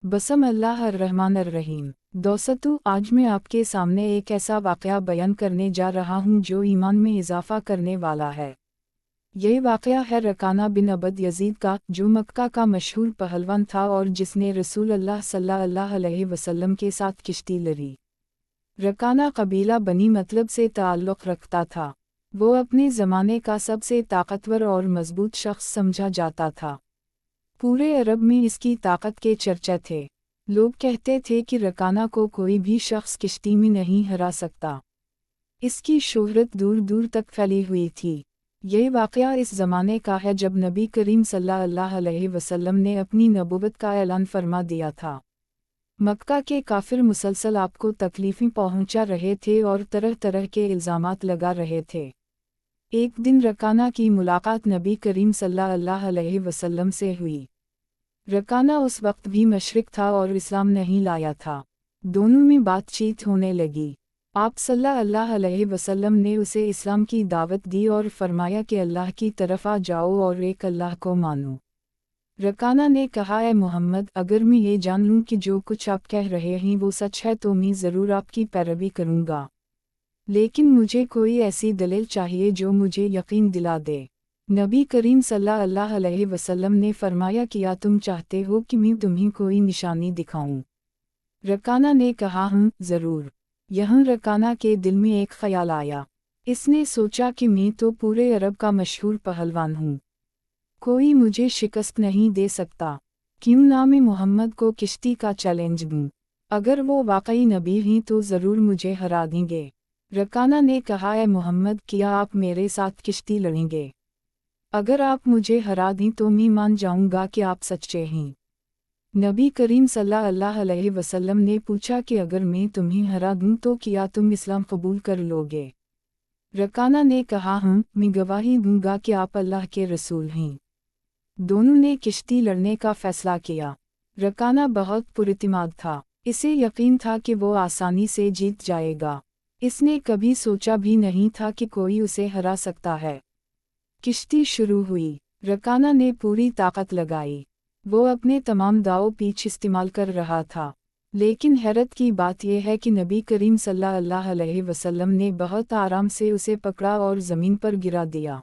बसम अल्लाह अर्रहमान अर्रहीम। दोस्तों, आज मैं आपके सामने एक ऐसा वाक़या बयान करने जा रहा हूँ जो ईमान में इजाफ़ा करने वाला है। यह वाक़या है रकाना बिन अबद यजीद का, जो मक्का का मशहूर पहलवान था और जिसने रसूल अल्लाह सल्लल्लाहु अलैहि वसल्लम के साथ किश्ती लड़ी। रकाना कबीला बनी मतलब से ताल्लुक़ रखता था। वो अपने ज़माने का सबसे ताकतवर और मजबूत शख्स समझा जाता था। पूरे अरब में इसकी ताकत के चर्चा थे। लोग कहते थे कि रकाना को कोई भी शख्स किश्ती में नहीं हरा सकता। इसकी शोहरत दूर दूर तक फैली हुई थी। यह वाक़या इस ज़माने का है जब नबी करीम सल्लल्लाहु अलैहि वसल्लम ने अपनी नबूवत का ऐलान फरमा दिया था। मक्का के काफिर मुसलसल आपको तकलीफ़ें पहुंचा रहे थे और तरह तरह के इल्ज़ामात लगा रहे थे। एक दिन रकाना की मुलाकात नबी करीम सल्लल्लाहु अलैहि वसल्लम से हुई। रकाना उस वक्त भी मशरिक था और इस्लाम नहीं लाया था। दोनों में बातचीत होने लगी। आप सल्लल्लाहु अलैहि वसल्लम ने उसे इस्लाम की दावत दी और फरमाया कि अल्लाह की तरफ आ जाओ और एक अल्लाह को मानो। रकाना ने कहा, ए मोहम्मद, अगर मैं ये जान लूँ कि जो कुछ आप कह रहे हैं वो सच है तो मैं ज़रूर आपकी पैरवी करूँगा, लेकिन मुझे कोई ऐसी दलील चाहिए जो मुझे यकीन दिला दे। नबी करीम सल्लल्लाहु अलैहि वसल्लम ने फरमाया कि या तुम चाहते हो कि मैं तुम्हें कोई निशानी दिखाऊं? रकाना ने कहा, ज़रूर। यहाँ रकाना के दिल में एक ख्याल आया। इसने सोचा कि मैं तो पूरे अरब का मशहूर पहलवान हूँ, कोई मुझे शिकस्त नहीं दे सकता। क्यों ना मैं मोहम्मद को किश्ती का चैलेंज दूँ? अगर वो वाकई नबी हैं तो ज़रूर मुझे हरा देंगे। रकाना ने कहा, ए मोहम्मद, क्या आप मेरे साथ किश्ती लड़ेंगे? अगर आप मुझे हरा दें तो मैं मान जाऊंगा कि आप सच्चे हैं। नबी करीम सल्लल्लाहु अलैहि वसल्लम ने पूछा कि अगर मैं तुम्हें हरा दूं तो क्या तुम इस्लाम कबूल कर लोगे? रकाना ने कहा, मैं गवाही दूंगा कि आप अल्लाह के रसूल हैं। दोनों ने किश्ती लड़ने का फैसला किया। रकाना बहुत पुरइतिमाद था। इसे यकीन था कि वो आसानी से जीत जाएगा। इसने कभी सोचा भी नहीं था कि कोई उसे हरा सकता है। किश्ती शुरू हुई। रकाना ने पूरी ताकत लगाई। वो अपने तमाम दाव पीछ इस्तेमाल कर रहा था। लेकिन हैरत की बात यह है कि नबी करीम सल्लल्लाहु अलैहि वसल्लम ने बहुत आराम से उसे पकड़ा और ज़मीन पर गिरा दिया।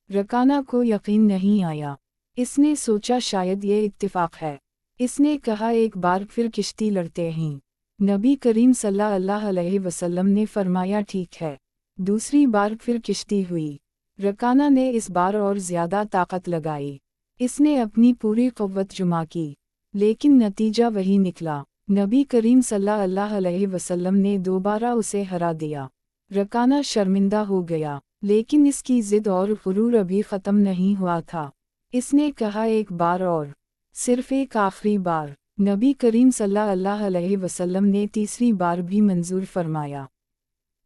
रकाना को यकीन नहीं आया। इसने सोचा शायद ये इत्तिफाक है। इसने कहा, एक बार फिर किश्ती लड़ते हैं। नबी करीम सल्लल्लाहु अलैहि वसल्लम ने फरमाया, ठीक है। दूसरी बार फिर किश्ती हुई। रकाना ने इस बार और ज़्यादा ताकत लगाई। इसने अपनी पूरी क़ुव्वत जुमा की, लेकिन नतीजा वही निकला। नबी करीम सल्लल्लाहु अलैहि वसल्लम ने दोबारा उसे हरा दिया। रकाना शर्मिंदा हो गया, लेकिन इसकी ज़िद और गुरूर अभी ख़त्म नहीं हुआ था। इसने कहा, एक बार और, सिर्फ़ एक आखिरी बार। नबी करीम सल्लल्लाहु अलैहि वसल्लम ने तीसरी बार भी मंजूर फरमाया,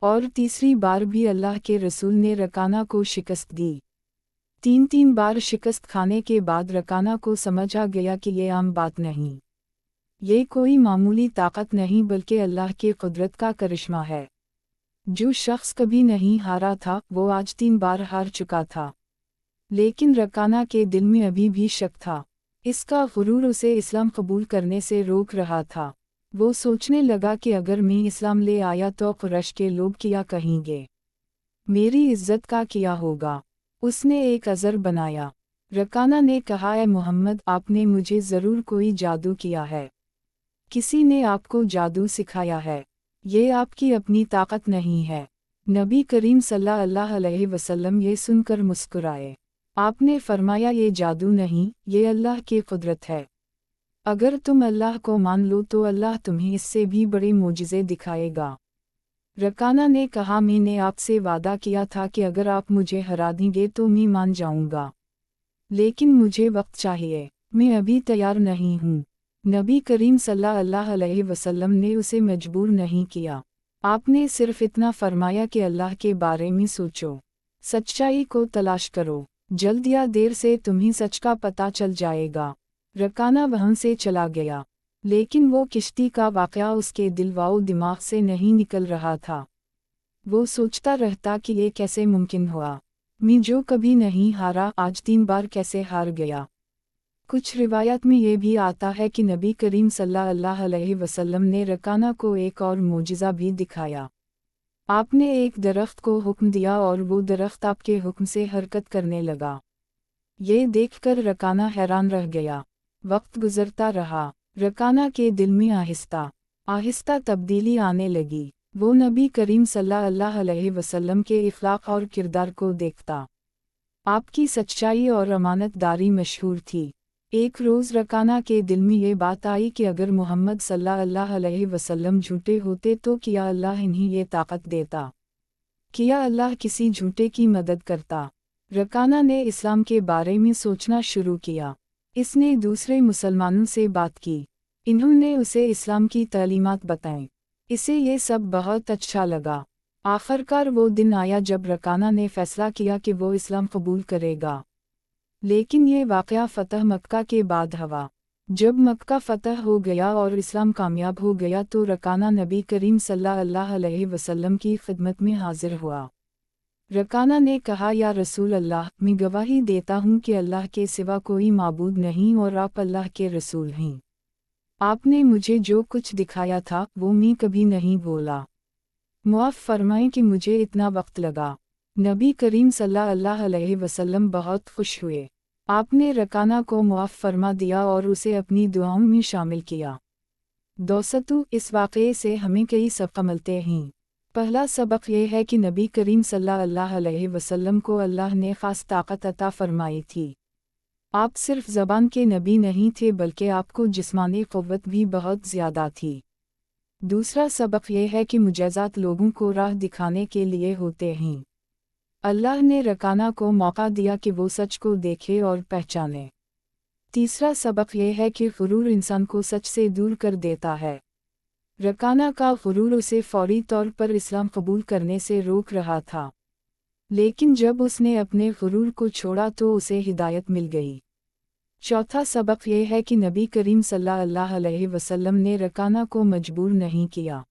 और तीसरी बार भी अल्लाह के रसूल ने रकाना को शिकस्त दी। तीन बार शिकस्त खाने के बाद रकाना को समझ आ गया कि ये आम बात नहीं, ये कोई मामूली ताकत नहीं बल्कि अल्लाह की कुदरत का करिश्मा है। जो शख्स कभी नहीं हारा था वो आज 3 बार हार चुका था। लेकिन रकाना के दिल में अभी भी शक था। इसका गुरूर उसे इस्लाम कबूल करने से रोक रहा था। वो सोचने लगा कि अगर मैं इस्लाम ले आया तो कुरैश के लोग क्या कहेंगे, मेरी इज्जत का क्या होगा। उसने एक अज़र बनाया। रकाना ने कहा, ए मोहम्मद, आपने मुझे ज़रूर कोई जादू किया है। किसी ने आपको जादू सिखाया है। ये आपकी अपनी ताकत नहीं है। नबी करीम सल्लल्लाहु अलैहि वसल्लम ये सुनकर मुस्कुराए। आपने फरमाया, ये जादू नहीं, ये अल्लाह की कुदरत है। अगर तुम अल्लाह को मान लो तो अल्लाह तुम्हें इससे भी बड़े मोजिज़े दिखाएगा। रकाना ने कहा, मैंने आपसे वादा किया था कि अगर आप मुझे हरा देंगे तो मैं मान जाऊंगा, लेकिन मुझे वक्त चाहिए, मैं अभी तैयार नहीं हूँ। नबी करीम सल्लल्लाहु अलैहि वसल्लम ने उसे मजबूर नहीं किया। आपने सिर्फ इतना फरमाया कि अल्लाह के बारे में सोचो, सच्चाई को तलाश करो, जल्द या देर से तुम्हें सच का पता चल जाएगा। रकाना वहाँ से चला गया, लेकिन वो किश्ती का वाक़या उसके दिल व दिमाग से नहीं निकल रहा था। वो सोचता रहता कि ये कैसे मुमकिन हुआ, मैं जो कभी नहीं हारा आज 3 बार कैसे हार गया। कुछ रिवायत में ये भी आता है कि नबी करीम सल्लल्लाहु अलैहि वसल्लम ने रकाना को एक और मोजिज़ा भी दिखाया। आपने एक दरख्त को हुक्म दिया और वो दरख्त आपके हुक्म से हरकत करने लगा। ये देखकर रकाना हैरान रह गया। वक्त गुजरता रहा। रकाना के दिल में आहिस्ता आहिस्ता तब्दीली आने लगी। वो नबी करीम सल्लल्लाहु अलैहि वसल्लम के इखलाक और किरदार को देखता। आपकी सच्चाई और अमानतदारी मशहूर थी। एक रोज़ रकाना के दिल में ये बात आई कि अगर मोहम्मद सल्लल्लाहु अलैहि वसल्लम झूठे होते तो क्या अल्लाह इन्हें ये ताकत देता? क्या अल्लाह किसी झूठे की मदद करता? रकाना ने इस्लाम के बारे में सोचना शुरू किया। इसने दूसरे मुसलमानों से बात की। इन्होंने उसे इस्लाम की तालीमात बताएं। इसे ये सब बहुत अच्छा लगा। आखिरकार वो दिन आया जब रकाना ने फैसला किया कि वो इस्लाम कबूल करेगा। लेकिन ये वाक़या फ़तह मक्का के बाद हुआ। जब मक्का फ़तह हो गया और इस्लाम कामयाब हो गया तो रकाना नबी करीम सल्लल्लाहु अलैहि वसल्लम की खिदमत में हाजिर हुआ। रकाना ने कहा, या रसूल अल्लाह, मैं गवाही देता हूँ कि अल्लाह के सिवा कोई माबूद नहीं और आप अल्लाह के रसूल हैं। आपने मुझे जो कुछ दिखाया था वो मैं कभी नहीं भूला। मुआफ़ फरमाएं कि मुझे इतना वक्त लगा। नबी करीम सल्लल्लाहु अलैहि वसल्लम बहुत खुश हुए। आपने रकाना को मुआफ़ फरमा दिया और उसे अपनी दुआओं में शामिल किया। दोस्तों, इस वाक़ये से हमें कई सबक मिलते हैं। पहला सबक ये है कि नबी करीम सल्लल्लाहु अलैहि वसल्लम को अल्लाह ने ख़ास ताकत अता फरमाई थी। आप सिर्फ ज़बान के नबी नहीं थे बल्कि आपको जिस्मानी क़ुव्वत भी बहुत ज़्यादा थी। दूसरा सबक ये है कि मुजज़ात लोगों को राह दिखाने के लिए होते हैं। अल्लाह ने रकाना को मौका दिया कि वो सच को देखे और पहचाने। तीसरा सबक ये है कि गुरूर इंसान को सच से दूर कर देता है। रकाना का गुरूर उसे फौरी तौर पर इस्लाम कबूल करने से रोक रहा था, लेकिन जब उसने अपने गुरूर को छोड़ा तो उसे हिदायत मिल गई। चौथा सबक ये है कि नबी करीम सल्लल्लाहु अलैहि वसल्लम ने रकाना को मजबूर नहीं किया।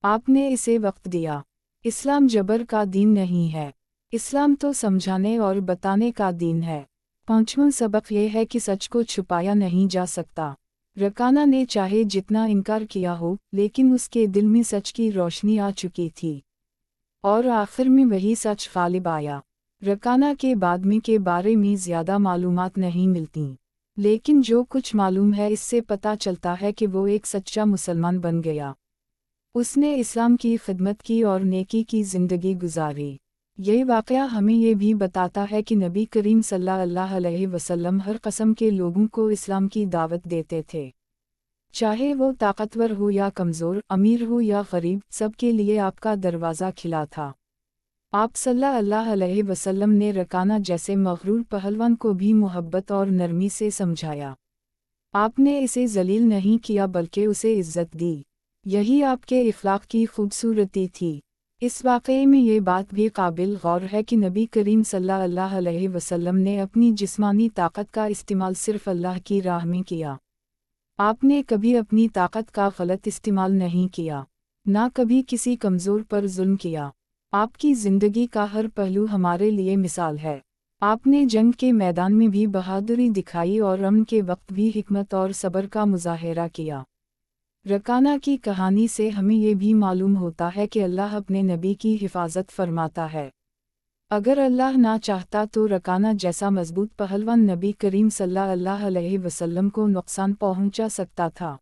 आपने इसे वक्त दिया। इस्लाम जबर का दीन नहीं है। इस्लाम तो समझाने और बताने का दीन है। पांचवां सबक ये है कि सच को छुपाया नहीं जा सकता। रकाना ने चाहे जितना इनकार किया हो, लेकिन उसके दिल में सच की रोशनी आ चुकी थी और आखिर में वही सच गालिब आया। रकाना के बाद में के बारे में ज़्यादा मालूमात नहीं मिलती, लेकिन जो कुछ मालूम है इससे पता चलता है कि वो एक सच्चा मुसलमान बन गया। उसने इस्लाम की खिदमत की और नेकी की ज़िंदगी गुजारी। यह वाक़या हमें ये भी बताता है कि नबी करीम सल्लल्लाहु अलैहि वसल्लम हर किस्म के लोगों को इस्लाम की दावत देते थे। चाहे वो ताकतवर हो या कमज़ोर, अमीर हो या गरीब, सबके लिए आपका दरवाज़ा खिला था। आप सल्लल्लाहु अलैहि वसल्लम ने रकाना जैसे मग़रूर पहलवान को भी मोहब्बत और नरमी से समझाया। आपने इसे ज़लील नहीं किया बल्कि उसे इज़्ज़त दी। यही आपके इख़लाक़ की खूबसूरती थी। इस वाक़ये में ये बात भी काबिल गौर है कि नबी करीम सल्लल्लाहु अलैहि वसल्लम ने अपनी जिस्मानी ताकत का इस्तेमाल सिर्फ़ अल्लाह की राह में किया। आपने कभी अपनी ताकत का गलत इस्तेमाल नहीं किया, ना कभी किसी कमज़ोर पर जुल्म किया। आपकी ज़िंदगी का हर पहलू हमारे लिए मिसाल है। आपने जंग के मैदान में भी बहादुरी दिखाई और अमन के वक्त भी हिकमत और सब्र का मुज़ाहिरा किया। रकाना की कहानी से हमें ये भी मालूम होता है कि अल्लाह अपने नबी की हिफाजत फरमाता है। अगर अल्लाह ना चाहता तो रकाना जैसा मजबूत पहलवान नबी करीम सल्लल्लाहु अलैहि वसल्लम को नुकसान पहुंचा सकता था,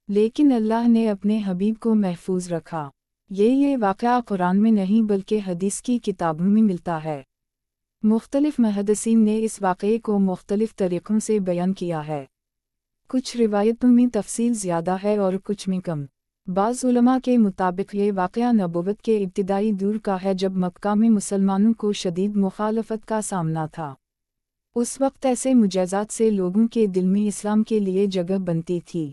लेकिन अल्लाह ने अपने हबीब को महफूज रखा। ये वाक़या कुरान में नहीं बल्कि हदीस की किताबों में मिलता है। मुख्तलिफ मुहद्दिसीन ने इस वाक़ये को मुख्तलिफ तरीक़ों से बयान किया है। कुछ रिवायतों में तफसील ज़्यादा है और कुछ में कम। बाज़ उलमा के मुताबिक ये वाक़या नबुव्वत के इब्तिदाई दौर का है जब मक्का में मुसलमानों को शदीद मुखालफत का सामना था। उस वक्त ऐसे मुजज़ात से लोगों के दिल में इस्लाम के लिए जगह बनती थी।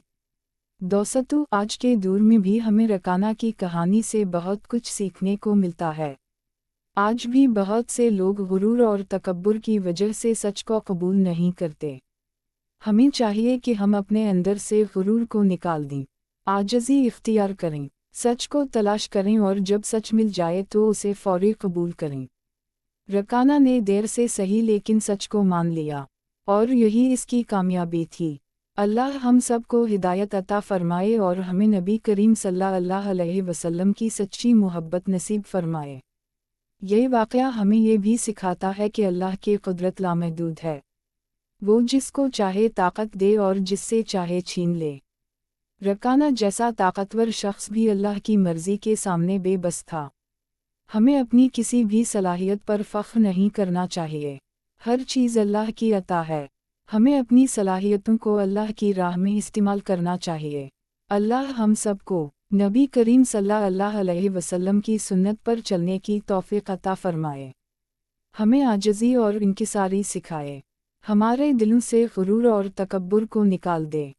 दोस्तों, आज के दौर में भी हमें रकाना की कहानी से बहुत कुछ सीखने को मिलता है। आज भी बहुत से लोग गुरूर और तकब्बुर की वजह से सच को कबूल नहीं करते। हमें चाहिए कि हम अपने अंदर से गुरूर को निकाल दें, आजिज़ी इख्तियार करें, सच को तलाश करें और जब सच मिल जाए तो उसे फौरी कबूल करें। रकाना ने देर से सही लेकिन सच को मान लिया। اور یہی اس کی کامیابی تھی۔ اللہ ہم سب کو ہدایت عطا فرمائے اور ہمیں نبی کریم صلی اللہ علیہ وسلم کی سچی محبت نصیب فرمائے۔ یہ واقعہ ہمیں یہ بھی سکھاتا ہے کہ اللہ کی قدرت لامحدود ہے، وہ جس کو چاہے طاقت دے اور جس سے چاہے چھین لے۔ رکانہ جیسا طاقتور شخص بھی اللہ کی مرضی کے سامنے بے بس تھا۔ ہمیں اپنی کسی بھی صلاحیت پر فخر نہیں کرنا چاہیے، ہر چیز اللہ کی عطا ہے، ہمیں اپنی صلاحیتوں کو اللہ کی راہ میں استعمال کرنا چاہیے۔ اللہ ہم سب کو نبی کریم صلی اللہ علیہ وسلم کی سنت پر چلنے کی توفیق عطا فرمائے، ہمیں عاجزی اور انکساری سکھائے، ہمارے دلوں سے غرور اور تکبر کو نکال دے۔